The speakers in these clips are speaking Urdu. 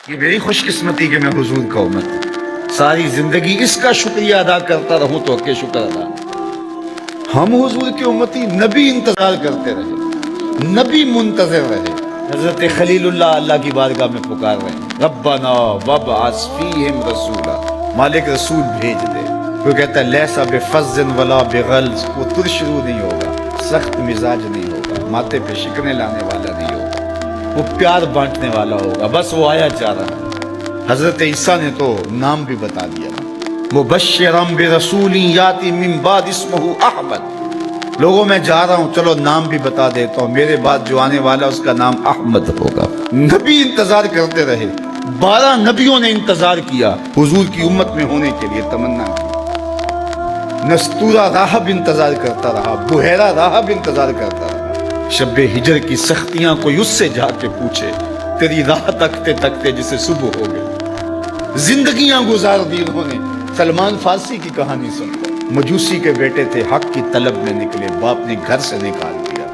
یہ میری خوش قسمتی کہ میں حضور کا امت ہوں، ساری زندگی اس کا شکریہ ادا کرتا رہوں تو کہ شکر ادا نہیں۔ ہم حضور کی امتی، نبی انتظار کرتے رہے، نبی منتظر رہے۔ حضرت خلیل اللہ کی بارگاہ میں پکار رہے ہیں، ربنا وابعث فیہم رسولا، مالک رسول بھیج دے۔ وہ کہتا ہے لیسا بفظ ولا بغلظ، وہ ترشرو نہیں ہوگا، سخت مزاج نہیں ہوگا، ماتھے پہ شکنیں لانے والا نہیں ہوگا، وہ پیار بانٹنے والا ہوگا، بس وہ آیا چاہ رہا ہے۔ حضرت عیسیٰ نے تو نام بھی بتا دیا، مبشرا برسول یاتی من بعد اسمہ احمد، لوگوں میں جا رہا ہوں، چلو نام بھی بتا دیتا ہوں، میرے بعد جو آنے والا اس کا نام احمد ہوگا۔ نبی انتظار کرتے رہے، 12 نبیوں نے انتظار کیا حضور کی امت میں ہونے کے لیے، تمنا کی۔ نستورہ راہب انتظار کرتا رہا، بحیرہ راہب انتظار کرتا رہا۔ شب ہجر کی سختیاں کوئی اس سے جا کے پوچھے، تیری راہ تکتے تکتے جسے صبح ہو گئی۔ زندگیاں گزار دی انہوں نے۔ سلمان فارسی کی کہانی سن لو، مجوسی کے بیٹے تھے، حق کی طلب میں نکلے، باپ نے گھر سے نکال دیا،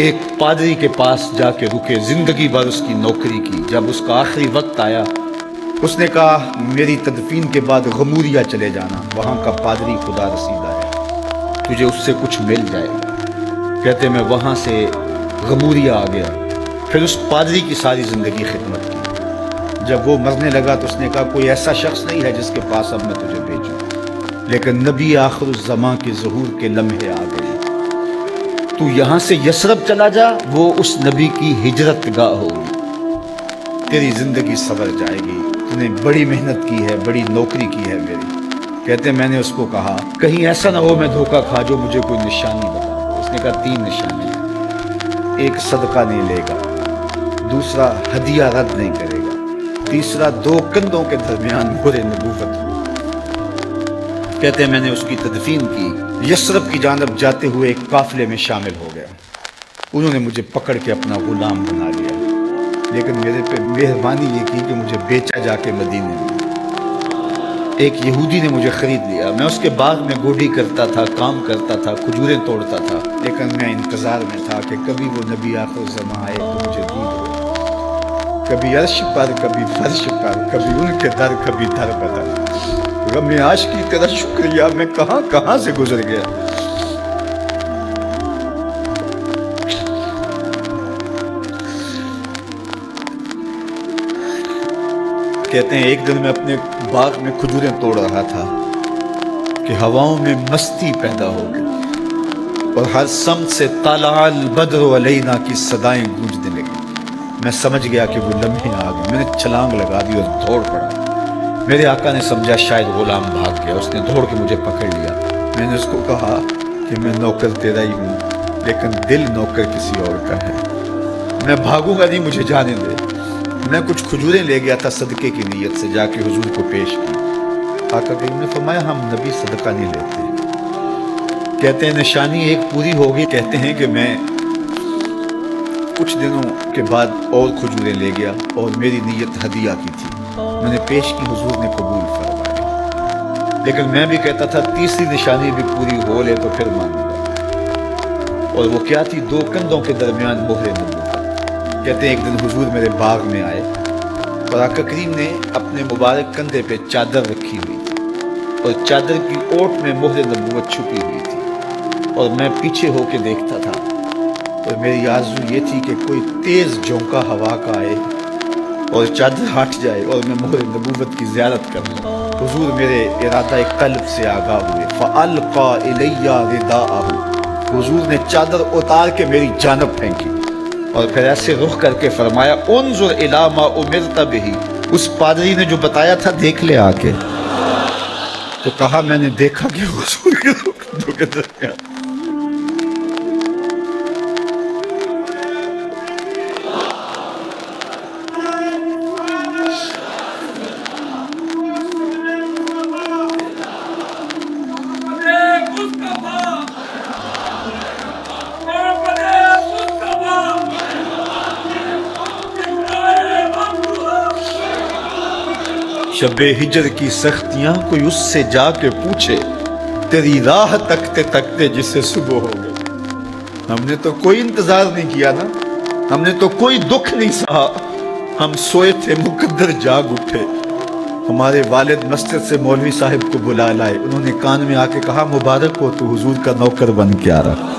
ایک پادری کے پاس جا کے رکے، زندگی بھر اس کی نوکری کی۔ جب اس کا آخری وقت آیا، اس نے کہا میری تدفین کے بعد غموریہ چلے جانا، وہاں کا پادری خدا رسیدہ ہے، تجھے اس سے کچھ مل جائے گا۔ کہتے میں وہاں سے غموریہ آ گیا، پھر اس پادری کی ساری زندگی خدمت کی۔ جب وہ مرنے لگا تو اس نے کہا کوئی ایسا شخص نہیں ہے جس کے پاس اب میں تجھے بھیجوں، لیکن نبی آخر الزماں کے ظہور کے لمحے آ گئے۔ تو یہاں سے یثرب چلا جا، وہ اس نبی کی ہجرت گاہ ہوگی، تیری زندگی سنور جائے گی، تو نے بڑی محنت کی ہے، بڑی نوکری کی ہے میری۔ کہتے میں نے اس کو کہا کہیں ایسا نہ ہو میں دھوکہ کھا جو مجھے کوئی نشانی بتا۔ اس نے کہا 3 نشانی، ایک صدقہ نہیں لے گا، دوسرا ہدیہ رد نہیں کرے گا، تیسرا 2 کندھوں کے درمیان مہر نبوت ہوئی۔ کہتے ہیں میں نے اس کی تدفین کی، یثرب کی جانب جاتے ہوئے ایک قافلے میں شامل ہو گیا۔ انہوں نے مجھے پکڑ کے اپنا غلام بنا لیا، لیکن میرے پہ مہربانی یہ کی کہ مجھے بیچا جا کے مدینے میں۔ ایک یہودی نے مجھے خرید لیا، میں اس کے باغ میں گوڈی کرتا تھا، کام کرتا تھا، کھجوریں توڑتا تھا، لیکن میں انتظار میں تھا کہ کبھی وہ نبی آخر الزماں آئے تو مجھے دید ہو، کبھی عرش پر، کبھی فرش پر، کبھی ان کے در، کبھی در بدر۔ غم عاشقی تیرا شکریہ، میں کہاں کہاں سے گزر گیا۔ کہتے ہیں ایک دن میں اپنے باغ میں کھجوریں توڑ رہا تھا کہ ہواؤں میں مستی پیدا ہو گئی، اور ہر سمت سے طلع البدر علینا کی صدائیں گونجنے لگی۔ میں سمجھ گیا کہ وہ لمحے آ گئے، میں نے چھلانگ لگا دی اور دوڑ پڑا۔ میرے آقا نے سمجھا شاید غلام بھاگ گیا، اس نے دوڑ کے مجھے پکڑ لیا۔ میں نے اس کو کہا کہ میں نوکر تیرا ہی ہوں، لیکن دل نوکر کسی اور کا ہے، میں بھاگوں گا نہیں، مجھے جانے دے۔ میں کچھ کھجوریں لے گیا تھا صدقے کی نیت سے، جا کے حضور کو پیش کی۔ آقا کریم نے فرمایا ہم نبی صدقہ نہیں لیتے۔ کہتے ہیں نشانی ایک پوری ہو گئی، کہتے ہیں کہ میں کچھ دنوں کے بعد اور کھجوریں لے گیا، اور میری نیت ہدیہ کی تھی، میں نے پیش کی، حضور نے قبول فرمایا۔ لیکن میں بھی کہتا تھا تیسری نشانی بھی پوری ہو لے تو پھر مانوں گا، اور وہ کیا تھی؟ 2 کندھوں کے درمیان مہر نبوت۔ کہتے ہیں ایک دن حضور میرے باغ میں آئے، اور آقا کریم نے اپنے مبارک کندھے پہ چادر رکھی ہوئی تھی، اور چادر کی اوٹ میں مہر نبوت چھپی ہوئی تھی، اور میں پیچھے ہو کے دیکھتا تھا، اور میری آرزو یہ تھی کہ کوئی تیز جھونکا ہوا کا آئے اور چادر ہٹ جائے اور میں مہر نبوت کی زیارت کر لوں۔ حضور میرے ارادہ قلب سے آگاہ ہوئے، فَأَلْقَى إِلَيَّ رِدَاءَهُ، حضور نے چادر اتار کے میری جانب پھینکی، اور پھر ایسے رخ کر کے فرمایا انظر الی ما امرت بہ، اس پادری نے جو بتایا تھا دیکھ لے آ کے۔ تو کہا میں نے دیکھا کہ حضور کے کندھوں کے درمیان شب ہجر کی سختیاں کوئی اس سے جا کے پوچھے، تیری راہ تکتے تکتے جسے صبح ہو گئی۔ ہم نے تو کوئی انتظار نہیں کیا نا، ہم نے تو کوئی دکھ نہیں سہا، ہم سوئے تھے مقدر جاگ اٹھے. ہمارے والد مسجد سے مولوی صاحب کو بلا لائے. انہوں نے کان میں آ کے کہا مبارک ہو تو حضور کا نوکر بن کے آ رہا.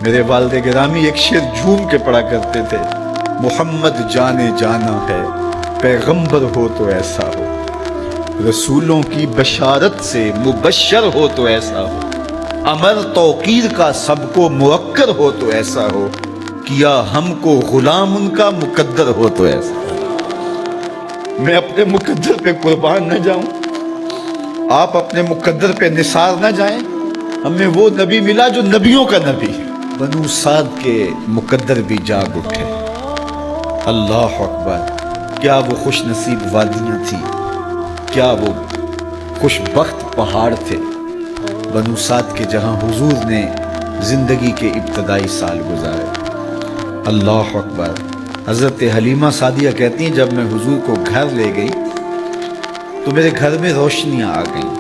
میرے والد گرامی ایک شعر جھوم کے پڑھا کرتے تھے, محمد جانے جانا ہے پیغمبر ہو تو ایسا ہو, رسولوں کی بشارت سے مبشر ہو تو ایسا ہو, امر توقیر کا سب کو موکر ہو تو ایسا ہو, کیا ہم کو غلام ان کا مقدر ہو تو ایسا ہو. میں اپنے مقدر پہ قربان نہ جاؤں, آپ اپنے مقدر پہ نثار نہ جائیں. ہمیں وہ نبی ملا جو نبیوں کا نبی. بنو سعد کے مقدر بھی جاگ اٹھے. اللہ اکبر, کیا وہ خوش نصیب وادیاں تھی, کیا وہ خوش بخت پہاڑ تھے بنو سعد کے جہاں حضور نے زندگی کے ابتدائی سال گزارے. اللہ اکبر. حضرت حلیمہ سعدیہ کہتی ہیں جب میں حضور کو گھر لے گئی تو میرے گھر میں روشنیاں آ گئیں.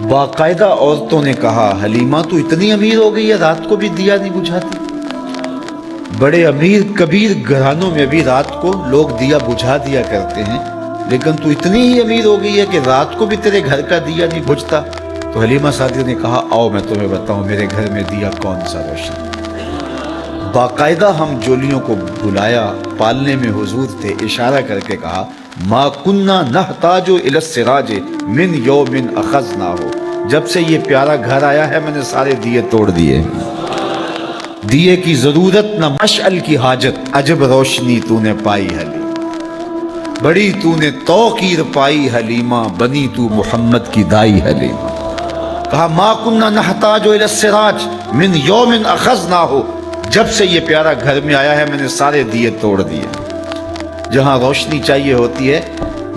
باقاعدہ عورتوں نے کہا حلیمہ تو اتنی امیر ہو گئی ہے رات کو بھی دیا نہیں بجھاتی. بڑے امیر کبیر گھرانوں میں بھی رات کو لوگ دیا بجھا دیا کرتے ہیں, لیکن تو اتنی ہی امیر ہو گئی ہے کہ رات کو بھی تیرے گھر کا دیا نہیں بجھتا. تو حلیمہ سعدیہ نے کہا آؤ میں تمہیں بتاؤں میرے گھر میں دیا کون سا روشن. باقاعدہ ہم جولیوں کو بلایا, پالنے میں حضور تھے, اشارہ کر کے کہا ما کننا نحتاج الی السراج من یوم اخذناہ, جب سے یہ پیارا گھر آیا ہے میں نے سارے دیے توڑ دیے. دیے کی ضرورت نہ مشعل کی حاجت, عجب روشنی تو نے پائی حلیمہ, بڑی تو نے توقیر پائی حلیمہ, بنی تو محمد کی دائی حلیمہ. کہا ما کننا نحتاج الی السراج من یوم اخذناہ, جب سے یہ پیارا گھر میں آیا ہے میں نے سارے دیے توڑ دیے. جہاں روشنی چاہیے ہوتی ہے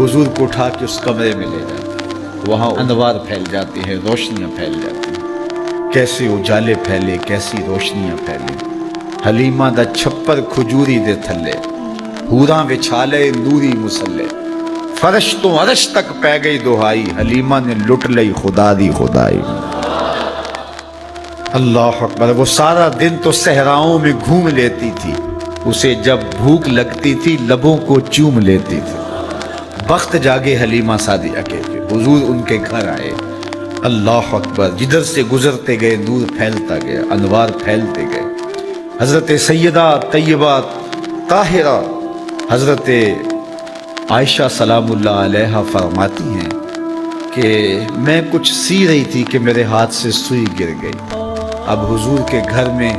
حضور کو اٹھا کے اس کمرے میں لے جاتے, وہاں انوار پھیل جاتے ہیں, روشنیاں پھیل جاتی ہیں. کیسے اجالے پھیلے, کیسی روشنیاں پھیلے. حلیمہ دا چھپر کھجوری دے تھلے, حوراں وچھالے نوری مسلے, فرش تو عرش تک پہ گئی دہائی, حلیمہ نے لٹ لئی خدا دی خدائی. اللہ اکبر. وہ سارا دن تو صحراؤں میں گھوم لیتی تھی, اسے جب بھوک لگتی تھی لبوں کو چوم لیتی تھی. بخت جاگے حلیمہ سعدیہ کے, حضور ان کے گھر آئے. اللہ اکبر. جدھر سے گزرتے گئے نور پھیلتا گیا, انوار پھیلتے گئے. حضرت سیدہ طیبہ طاہرہ حضرت عائشہ سلام اللہ علیہا فرماتی ہیں کہ میں کچھ سی رہی تھی کہ میرے ہاتھ سے سوئی گر گئی. اب حضور کے گھر میں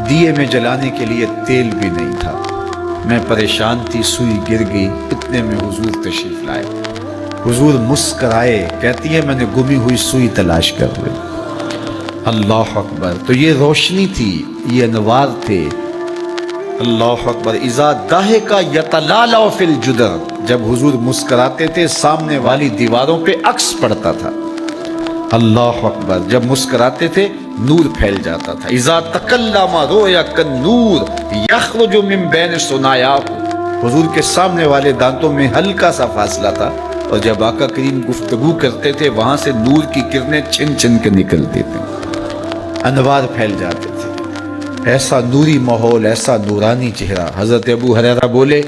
دیے میں جلانے کے لیے تیل بھی نہیں تھا. میں پریشان تھی, سوئی گر گئی. اتنے میں حضور تشریف لائے. حضور مسکرائے, کہتی ہے میں نے گمی ہوئی سوئی تلاش کر لی. اللہ اکبر. تو یہ روشنی تھی, یہ انوار تھے. اللہ اکبر. اذا ضحک یتلالع فی الجدر, جب حضور مسکراتے تھے سامنے والی دیواروں پہ عکس پڑتا تھا. اللہ اکبر. جب مسکراتے تھے نور پھیل جاتا تھا. اذا تکلم رؤیا کالنور یخرج من بین ثنایاہ, حضور کے سامنے والے دانتوں میں ہلکا سا فاصلہ تھا, اور جب آقا کریم گفتگو کرتے تھے وہاں سے نور کی کرنیں چھن چھن کے نکلتی تھیں, انوار پھیل جاتے تھے. ایسا نوری ماحول, ایسا نورانی چہرہ. حضرت ابو ہریرہ بولے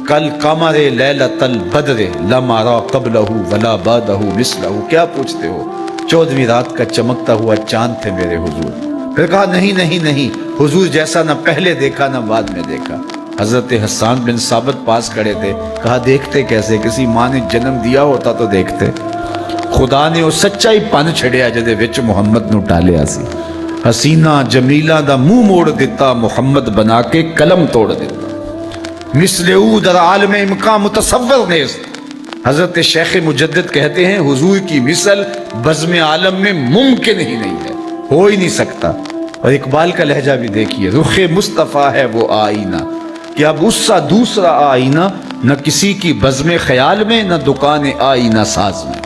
کل قمر لیلۃ البدر لم ارى قبلہ ولا بعدہ مثلہ. کیا پوچھتے ہو, 14ویں رات کا چمکتا ہوا چاند تھے میرے حضور. پھر کہا نہیں نہیں نہیں, حضور جیسا نہ پہلے دیکھا نہ بعد میں دیکھا. حضرت حسان بن ثابت پاس کھڑے تھے. کہا دیکھتے کیسے, کسی ماں نے جنم دیا ہوتا تو دیکھتے. خدا نے وہ سچا ہی پن چھڑیا جدے وچ محمد نو ٹالیا سی. حسینہ جمیلہ دا منہ موڑ دیتا, محمد بنا کے قلم توڑ دیتا. مثل او در عالم امکان متصور نیست. حضرت شیخ مجدد کہتے ہیں حضور کی مثل بزم عالم میں ممکن ہی نہیں ہے, ہو ہی نہیں سکتا. اور اقبال کا لہجہ بھی دیکھیے, رخ مصطفیٰ ہے وہ آئینہ کہ اب اس سا دوسرا آئینہ, نہ کسی کی بزم خیال میں نہ دکان آئینہ ساز میں.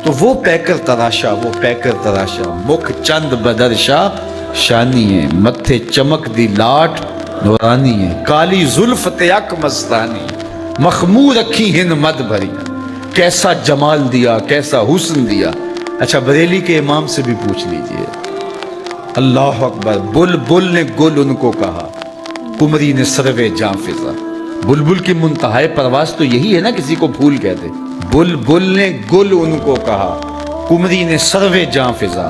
تو وہ پیکر تراشا, وہ پیکر تراشا, مکھ چند بدرشا شانی ہے, متھے چمک دی لاٹ نورانی ہے, کالی زلف تیک مستانی, مخمور رکھی ہن مد بھری. کیسا جمال دیا, کیسا حسن دیا. اچھا بریلی کے امام سے بھی پوچھ لیجئے. اللہ اکبر. بل بل نے گل ان کو کہا, کمری نے سروے جاں فضا. بلبل کی منتہائے پرواز تو یہی ہے نا کسی کو پھول کہتے. بلبل نے گل ان کو کہا, کمری نے سروے جاں فضا,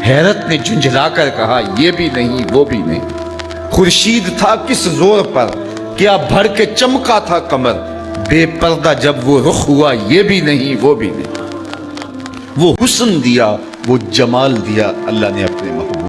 حیرت نے جھنجھلا کر کہا یہ بھی نہیں وہ بھی نہیں. خورشید تھا کس زور پر, کیا بھر کے چمکا تھا قمر, بے پردہ جب وہ رخ ہوا یہ بھی نہیں وہ بھی نہیں. وہ حسن دیا وہ جمال دیا اللہ نے اپنے محبوب